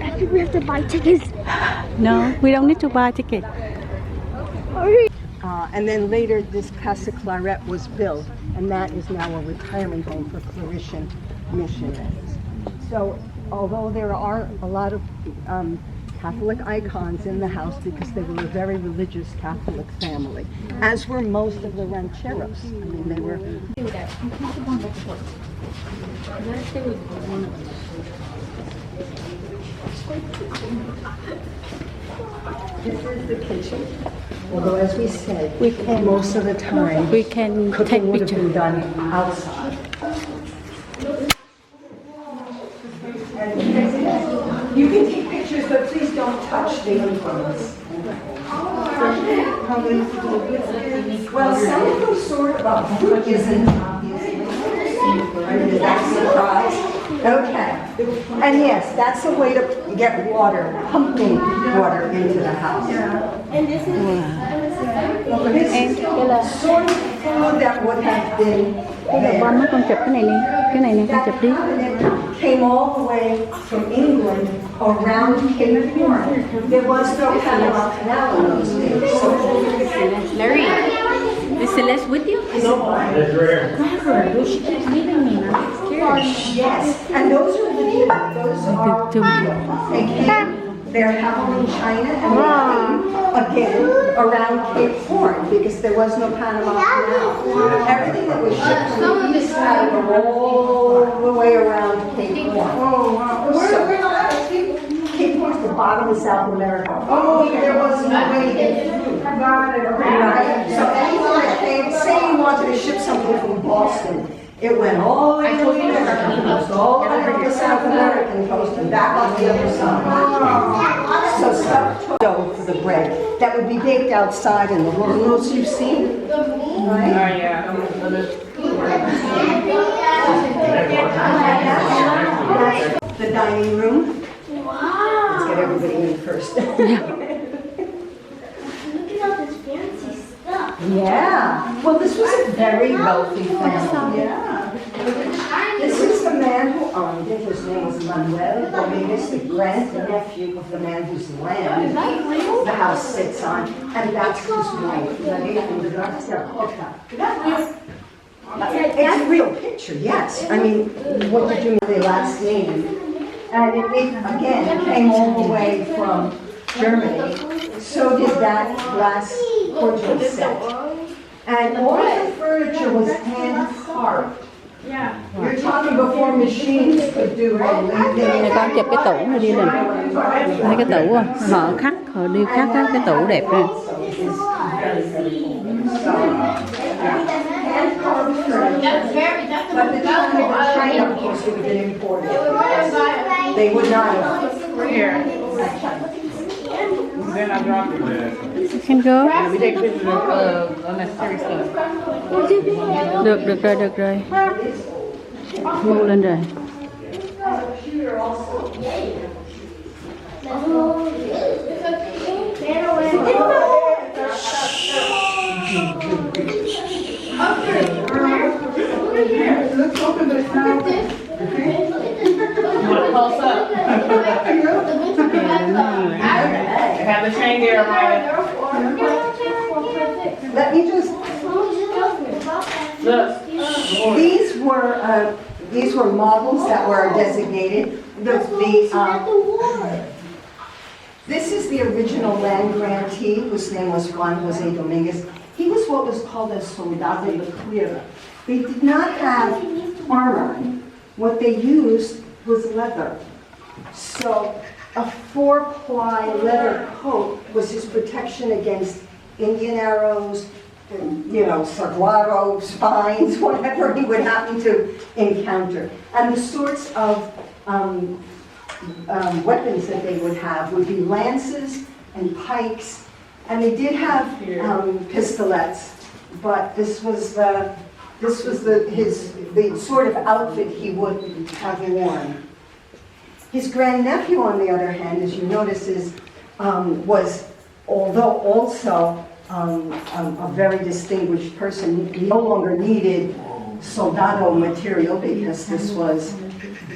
I think we have to buy tickets. No, we don't need to buy a ticket. And then later this Casa Claret was built, and that is now a retirement home for Claretian missionaries. So although there are a lot of Catholic icons in the house because they were a very religious Catholic family, as were most of the rancheros. I mean, they were... This is the kitchen. Although, as we said, most of the time, We can take cooking would have picture. been done outside. And you can take pictures, but please don't touch the influence. Well, some of them sort of, fruit isn't obviously. Is that a surprise? Okay. And yes, that's a way to get water, pumping water into the house. And this is This is sort of food that would have been there. Con mấy con chụp cái này nè con chụp đi. Came all the way from England around Cape Horn. There was no Panama Canal in those days. So Larry, is Celeste with you? That's rare. Grab her. She keeps leaving me. I'm scared. yes, and those are the those are they came. They're held in China and they came again around Cape Horn because there was no Panama Canal. Everything that was shipped from the east had to go all the way around Cape Horn. Cape Horn's the bottom of South America. Oh, there was no way to get through. Right. So anyone that came, say you wanted to ship something from Boston, it went all the way to the American coast, all the way to the South American coast, and back on the other side. So stuff dough for the bread that would be baked outside in the little noodles you've seen, right? The dining room. Let's get everybody in first. Look at all this fancy stuff. Yeah. Well, this was a very wealthy family. Yeah. This is the man who owned it. His name was Manuel Dominguez, the grand-nephew of the man whose land the house sits on. And that's his wife. It's a real picture, yes. I mean, what did you mean the last name? And it, again, came all the way from Germany. So did that last portrait set. And all of the furniture was hand-carved. You're talking before machines could do Này con chụp cái tủ này đi nè. Thấy cái tủ à? Họ khắc, họ điêu khắc á, cái tủ đẹp nè. But the China, of course, would have been imported. They would not have. Then I dropped it. Can go. We take pictures of unnecessary stuff. Được rồi. Mua lên rồi. Let's open this now. You want to close up? Have the chain there, right? Let me just. Look. These were models that were designated. This is the original land grantee, whose name was Juan Jose Dominguez. He was what was called a soldado de cuero. They did not have armor. What they used was leather. So a 4-ply leather coat was his protection against Indian arrows, saguaro, spines, whatever he would happen to encounter. And the sorts of weapons that they would have would be lances and pikes, and they did have pistolets, but this was the sort of outfit he would have worn. His grandnephew, on the other hand, as you notice, was, although also a very distinguished person, he no longer needed soldado material because this was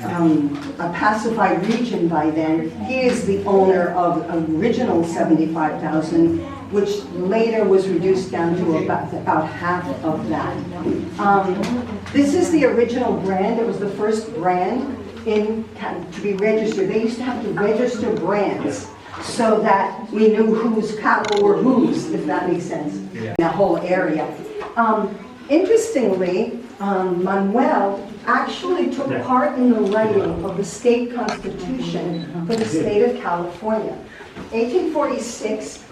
a pacified region by then. He is the owner of original 75,000, which later was reduced down to about half of that. This is the original brand. It was the first brand to be registered. They used to have to register brands so that we knew whose cattle were whose, if that makes sense, in the whole area. Interestingly, Manuel actually took part in the writing of the state constitution for the state of California. 1846,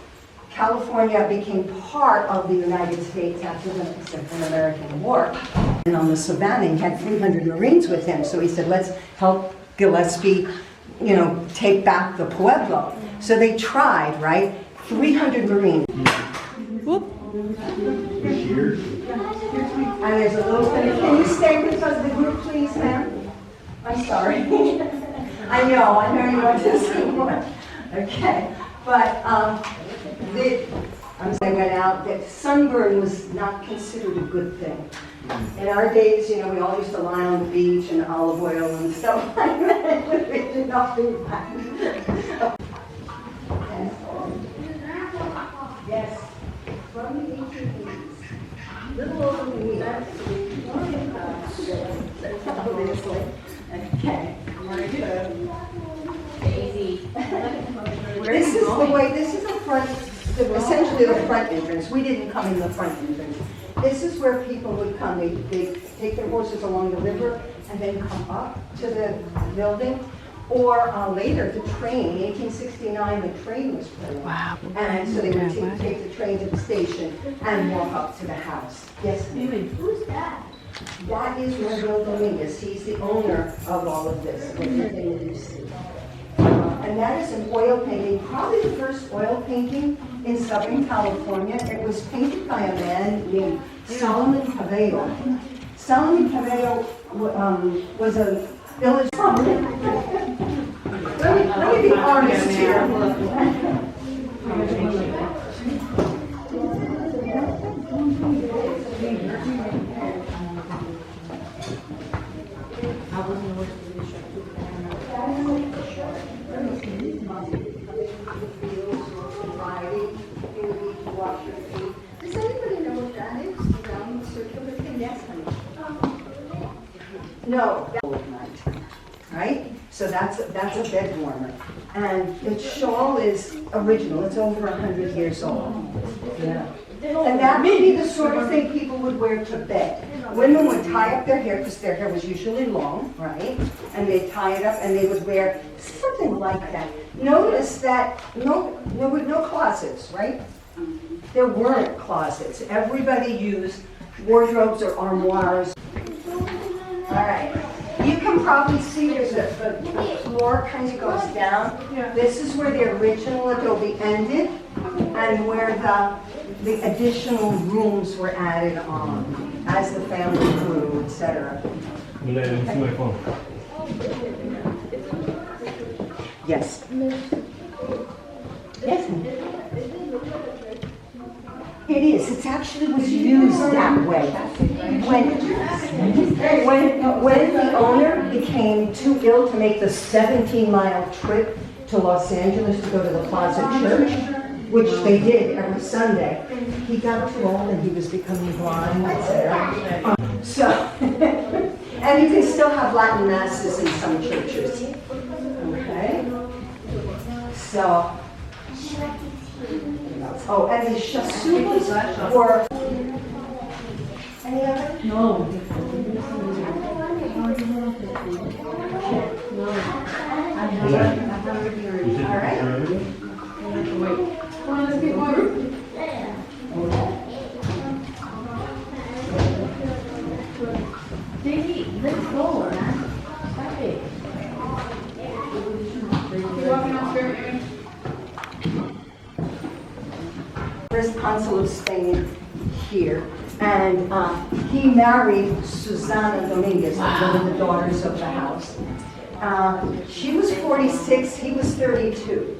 California became part of the United States after the Mexican American War. And on the savannah, he had 300 Marines with him, so he said, let's help Gillespie, take back the Pueblo. So they tried, right? 300 Marines. Whoop. And there's a little bit. Can you stay with us, the group, please, ma'am? I'm sorry. I know you want to see more. Okay, but I went out that sunburn was not considered a good thing. In our days, we all used to lie on the beach and olive oil and stuff like that. We did not do that. Yes, from the 1880s. Little over the years. Okay. This is the way, this is the front, essentially the front entrance. We didn't come in the front entrance. This is where people would come. They take their horses along the river and then come up to the building. Or later, the train, 1869, the train was put in. Wow. And so they would take the train to the station and walk up to the house. Yes, ma'am. Who's that? That is Manuel Dominguez. He's the owner of all of this, everything that you see. And that is an oil painting, probably the first oil painting in Southern California. It was painted by a man named Solomon Cabello. Solomon Cabello was a village. Let me be honest here. Does anybody know what that is? The round circular thing? Yes, honey. No, that's right? So that's a bed warmer. And the shawl is original. It's over 100 years old. Yeah. And that would be the sort of thing people would wear to bed. Women would tie up their hair, because their hair was usually long, right? And they'd tie it up and they would wear something like that. Notice that there were no closets, right? There weren't closets. Everybody used wardrobes or armoires. All right. You can probably see there's the floor kind of goes down. This is where the original adobe ended and where the additional rooms were added on as the family grew, etc. Yes. Yes. It is. It actually was used that way. When the owner became too ill to make the 17-mile trip to Los Angeles to go to the Plaza Church, which they did every Sunday, he got too old and he was becoming blind, etc. So, and you can still have Latin masses in some churches. Okay. So. Oh, and the chasubles were. Any other? No. All right. Let's get more. Let's go, man. Stop it. You're walking upstairs. First consul of Spain here, and he married Susana Dominguez, one of the daughters of the house. She was 46, he was 32.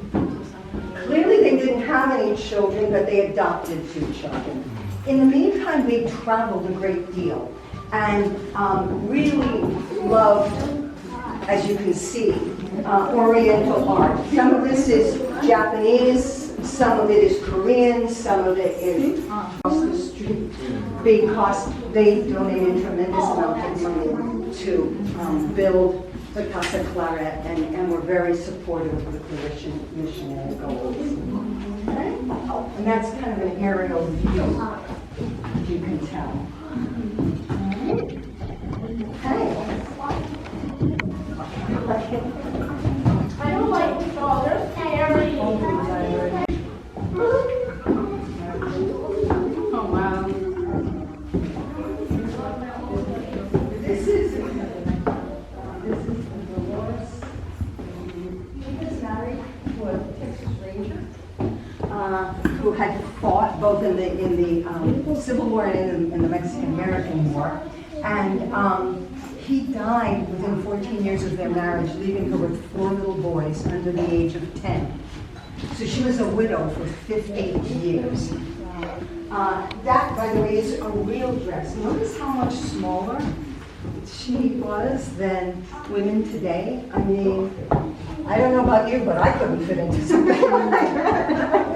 Clearly they didn't have any children, but they adopted 2 children. In the meantime, they traveled a great deal and really loved, as you can see, Oriental art. Some of this is Japanese, some of it is Korean, some of it is across the street, because they donated tremendous amounts of money to build the Casa Clara, and were very supportive of the missionary goals. Okay? And that's kind of an aerial view, if you can tell. Okay. I don't like the colors. Oh, wow. This is Dolores. She was married to a Texas Ranger who had fought both in the Civil War and in the Mexican-American War, and he died within 14 years of their marriage, leaving her with 4 little boys under the age of 10. So she was a widow for 58 years. That, by the way, is a real dress. Notice how much smaller she was than women today. I mean, I don't know about you, but I couldn't fit into something like that.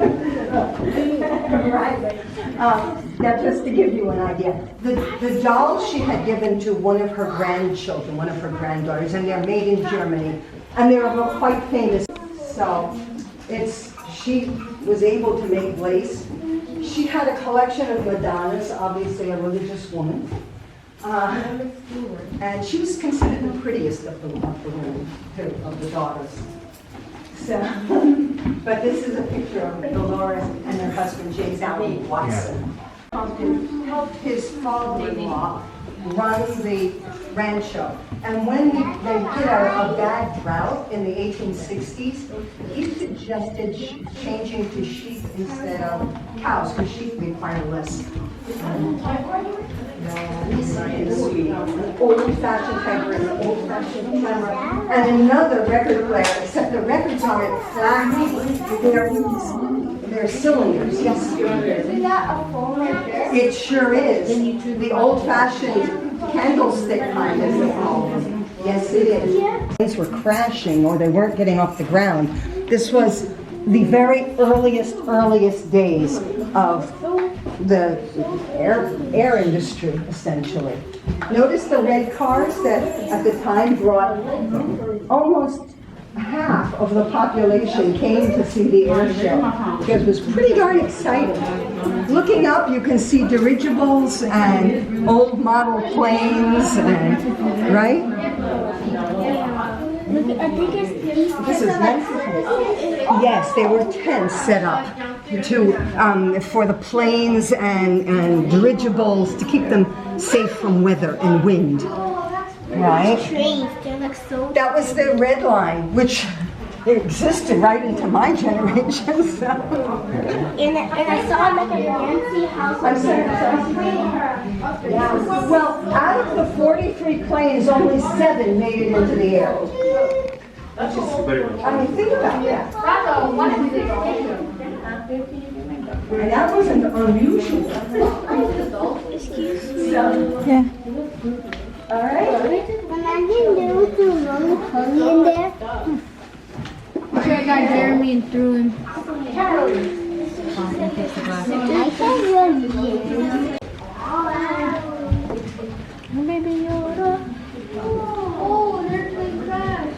Right? Now, just to give you an idea, the dolls she had given to one of her grandchildren, one of her granddaughters, and they're made in Germany, and they're quite famous. So, she was able to make lace. She had a collection of Madonnas, obviously a religious woman. And she was considered the prettiest of the women, too, of the daughters. So, but this is a picture of Dolores and her husband, James Allen Watson. Helped his father-in-law run the rancho. And when they hit a bad drought in the 1860s, he suggested changing to sheep instead of cows, because sheep require less. This is an old-fashioned typer and an old-fashioned camera, and another record player, except the records aren't flat, they're cylinders. Yes. Is that a phone right there? It sure is. The old-fashioned candlestick kind, as they call them. Yes, it is. Things were crashing, or they weren't getting off the ground. This was the very earliest days of the air industry, essentially. Notice the red cars that at the time brought almost half of the population came to see the air show, because it was pretty darn exciting. Looking up, you can see dirigibles and old model planes, and right? This is Mexico. Yes, there were tents set up for the planes and dirigibles to keep them safe from weather and wind. Right? That was the red line, which existed right into my generation. So. And I saw like a fancy house. I'm sorry. Yeah. Well, out of the 43 planes, only 7 made it into the air. I mean, think about that. And that wasn't unusual. Yeah. All right. Imagine there was a long pony in there. I got Jeremy and threw him. I saw you. Baby Yoda. Oh, there's the crash.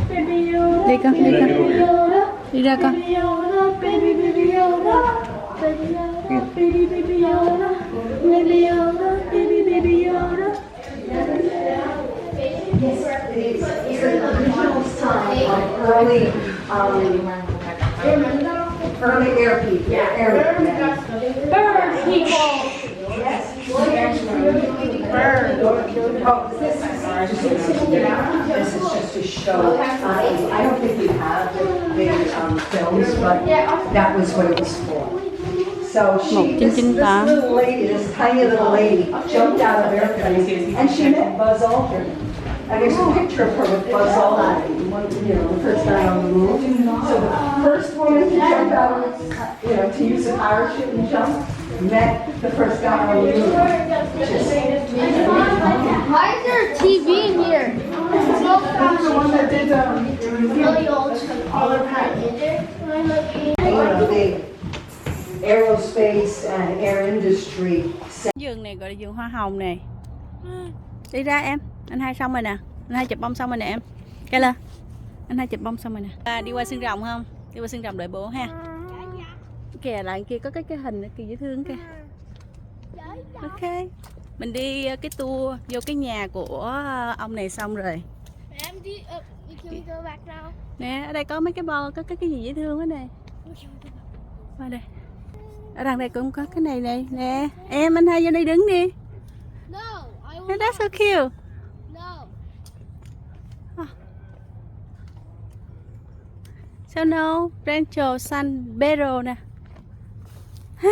Baby Yoda. Đi con, đi con. Đi ra con. Baby Yoda. Baby Yoda. Baby Yoda. Baby Yoda. Baby Yoda. Baby Yoda. It's an original sign of early air people. Bird people. Yes. Oh, this is just to show. I don't think we have the films, but that was what it was for. So this little lady, this tiny little lady, jumped out of airplanes, and she met Buzz Aldrin. And there's a picture of her with Buzz Aldrin, you know, the first guy on the moon. So the first woman to jump out, you know, to use a parachute and jump, met the first guy on the moon. Why is there a TV in here? The one that did Really old color package. you know, the aerospace and air industry. Vườn này gọi là vườn hoa hồng này. Đi ra em, anh hai xong rồi nè. Anh hai chụp bông xong rồi nè em. Cây lên. Anh hai chụp bông xong rồi nè. Đi qua sân rồng không? Đi qua sân rồng đợi bố ha. Kìa lại kia có cái hình kia dễ thương kìa. Ok. Mình đi cái tour vô cái nhà của ông này xong rồi. Em đi can we go back now? Nè, ở đây có mấy cái bo, có cái gì dễ thương quá nè. Qua đây. Ở đằng đây cũng có cái này này nè. Em anh hai vô đây đứng đi. No, I will. That's so cute. No. So no, Rancho San Pedro nè. I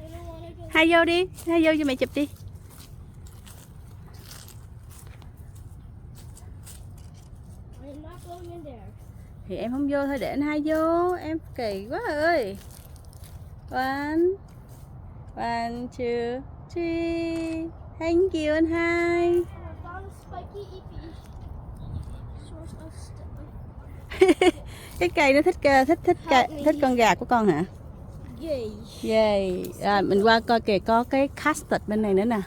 don't want to go. Hai vô đi, hai vô cho mẹ chụp đi. I'm not going in there. Thì em không vô thôi, để anh hai vô. Em kỳ quá ơi. One, two, three. Thank you anh hai. I found a spiky eepy source of Cái cây nó thích con gà của con hả? Yay. Yeah. À, mình qua coi kìa, có cái custard bên này nữa nè.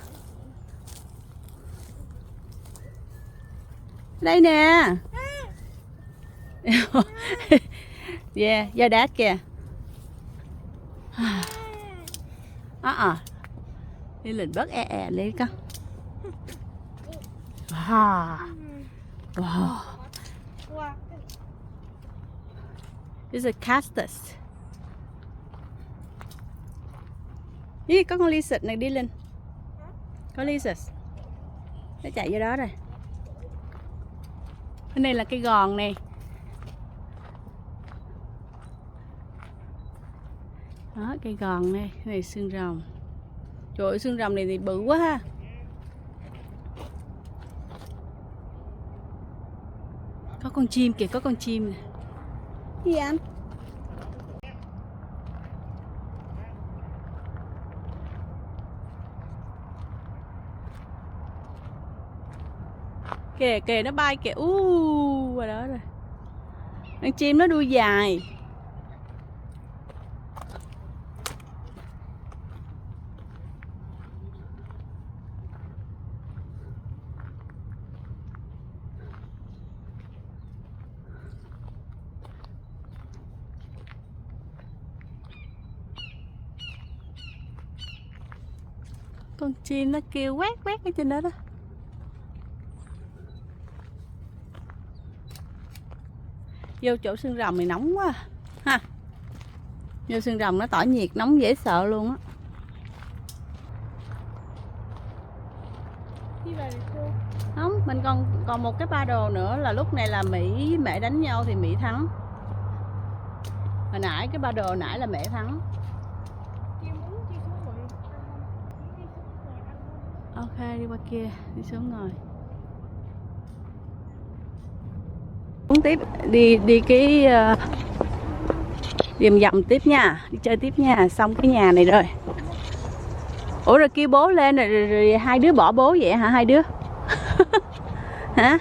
Đây nè. Yeah, do đát kìa. Đi lên bớt lên con. Wow. This is a cactus. Ý, có con lizard này đi lên. Có lizard. Nó chạy vô đó rồi. Cái này là cây gòn này. Đó, cây gòn này. Cái này xương rồng. Trời ơi, xương rồng này thì bự quá ha. Có con chim kìa, có con chim nè. Gì anh? Kìa kìa nó bay kìa. Qua đó rồi. Con chim nó đuôi dài. Con chim nó kêu quét quét ở trên đó đó. Vô chỗ xương rồng này nóng quá ha. Vô xương rồng nó tỏa nhiệt nóng dễ sợ luôn á. Không, mình còn một cái battle nữa là lúc này là Mỹ Mẹ đánh nhau thì Mỹ thắng. Hồi nãy cái battle hồi nãy là Mẹ thắng. Ok, đi qua kia, đi xuống ngồi. Xuống tiếp, đi cái đi vòng tiếp nha, đi chơi tiếp nha, xong cái nhà này rồi. Ủa rồi kêu bố lên rồi hai đứa bỏ bố vậy hả hai đứa? Hả?